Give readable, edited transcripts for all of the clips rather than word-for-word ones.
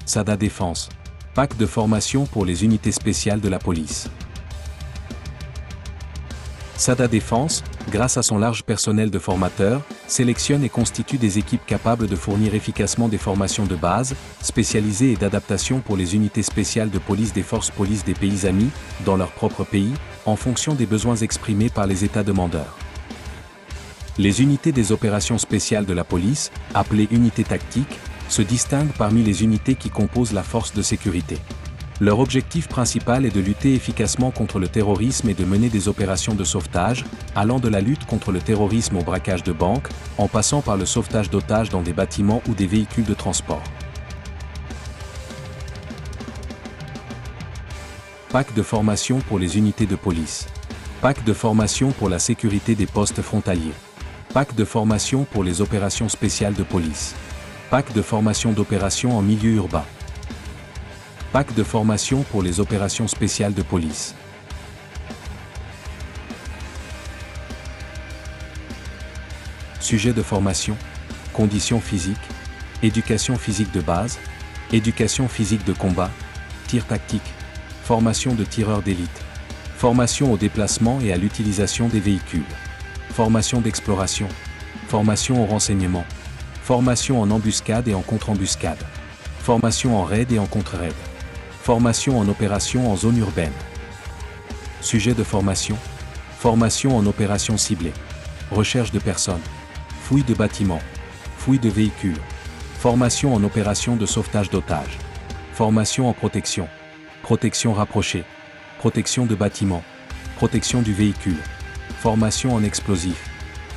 SADA Défense. Pack de formation pour les unités spéciales de la police. SADA Défense, grâce à son large personnel de formateurs, sélectionne et constitue des équipes capables de fournir efficacement des formations de base, spécialisées et d'adaptation pour les unités spéciales de police des forces police des pays amis, dans leur propre pays, en fonction des besoins exprimés par les États demandeurs. Les unités des opérations spéciales de la police, appelées unités tactiques, se distinguent parmi les unités qui composent la force de sécurité. Leur objectif principal est de lutter efficacement contre le terrorisme et de mener des opérations de sauvetage, allant de la lutte contre le terrorisme au braquage de banques, en passant par le sauvetage d'otages dans des bâtiments ou des véhicules de transport. Pack de formation pour les unités de police. Pack de formation pour la sécurité des postes frontaliers. Pack de formation pour les opérations spéciales de police. Pack de formation d'opération en milieu urbain. Pack de formation pour les opérations spéciales de police. Sujet de formation, conditions physiques, éducation physique de base, éducation physique de combat, tir tactique, formation de tireurs d'élite, formation au déplacement et à l'utilisation des véhicules, formation d'exploration, formation au renseignement, formation en embuscade et en contre-embuscade, formation en raid et en contre-raid. Formation en opération en zone urbaine. Sujet de formation. Formation en opération ciblée. Recherche de personnes. Fouille de bâtiments. Fouille de véhicules. Formation en opération de sauvetage d'otages. Formation en protection. Protection rapprochée. Protection de bâtiments. Protection du véhicule. Formation en explosifs.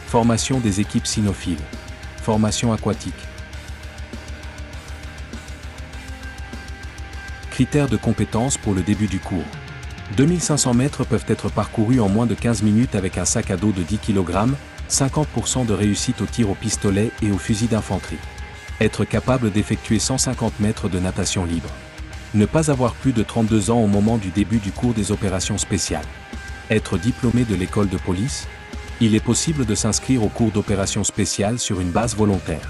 Formation des équipes cynophiles. Formation aquatique. Critères de compétence pour le début du cours. 2500 mètres peuvent être parcourus en moins de 15 minutes avec un sac à dos de 10 kg, 50% de réussite au tir au pistolet et au fusil d'infanterie. Être capable d'effectuer 150 mètres de natation libre. Ne pas avoir plus de 32 ans au moment du début du cours des opérations spéciales. Être diplômé de l'école de police. Il est possible de s'inscrire au cours d'opérations spéciales sur une base volontaire.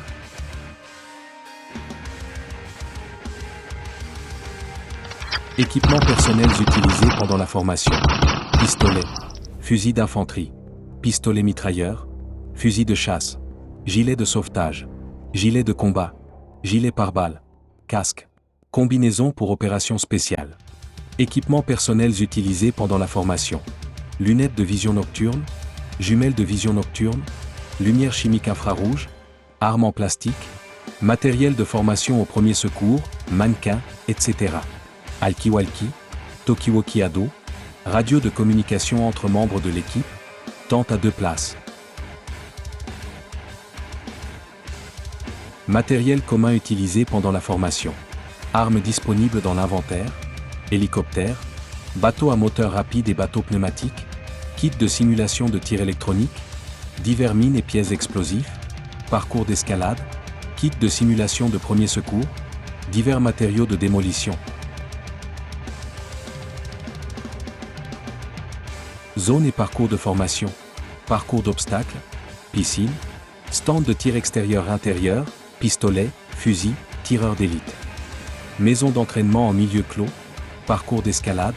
Équipements personnels utilisés pendant la formation. Pistolet, fusil d'infanterie, pistolet mitrailleur, fusil de chasse, gilet de sauvetage, gilet de combat, gilet pare-balles, casque, combinaison pour opérations spéciales. Équipements personnels utilisés pendant la formation. Lunettes de vision nocturne, jumelles de vision nocturne, lumière chimique infrarouge, armes en plastique, matériel de formation au premier secours, mannequin, etc. Alki-walki, Tokiwoki à dos, radio de communication entre membres de l'équipe, tente à 2 places. Matériel commun utilisé pendant la formation. Armes disponibles dans l'inventaire, hélicoptères, bateaux à moteur rapide et bateaux pneumatiques, kit de simulation de tir électronique, divers mines et pièces explosifs, parcours d'escalade, kit de simulation de premier secours, divers matériaux de démolition. Zone et parcours de formation, parcours d'obstacles, piscine, stand de tir extérieur-intérieur, pistolet, fusil, tireur d'élite. Maison d'entraînement en milieu clos, parcours d'escalade,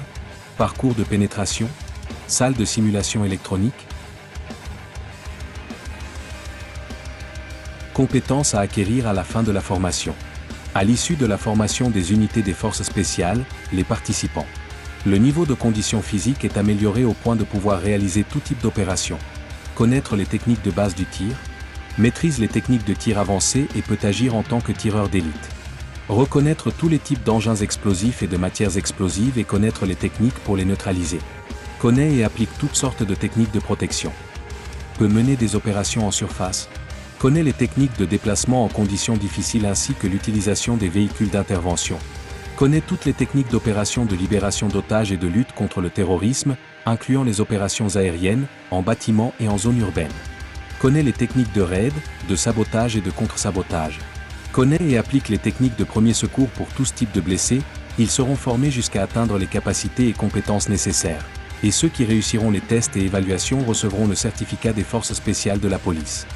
parcours de pénétration, salle de simulation électronique. Compétences à acquérir à la fin de la formation. À l'issue de la formation des unités des forces spéciales, les participants. Le niveau de condition physique est amélioré au point de pouvoir réaliser tout type d'opération. Connaître les techniques de base du tir, maîtrise les techniques de tir avancées et peut agir en tant que tireur d'élite. Reconnaître tous les types d'engins explosifs et de matières explosives et connaître les techniques pour les neutraliser. Connaît et applique toutes sortes de techniques de protection. Peut mener des opérations en surface. Connaît les techniques de déplacement en conditions difficiles ainsi que l'utilisation des véhicules d'intervention. Connaît toutes les techniques d'opération de libération d'otages et de lutte contre le terrorisme, incluant les opérations aériennes, en bâtiment et en zone urbaine. Connaît les techniques de raid, de sabotage et de contre-sabotage. Connaît et applique les techniques de premier secours pour tous types de blessés, ils seront formés jusqu'à atteindre les capacités et compétences nécessaires. Et ceux qui réussiront les tests et évaluations recevront le certificat des forces spéciales de la police.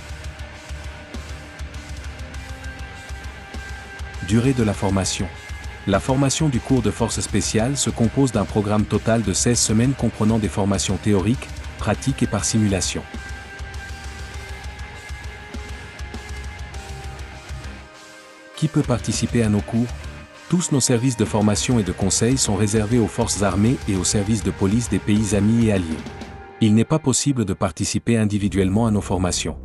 Durée de la formation. La formation du cours de force spéciale se compose d'un programme total de 16 semaines comprenant des formations théoriques, pratiques et par simulation. Qui peut participer à nos cours? Tous nos services de formation et de conseil sont réservés aux forces armées et aux services de police des pays amis et alliés. Il n'est pas possible de participer individuellement à nos formations.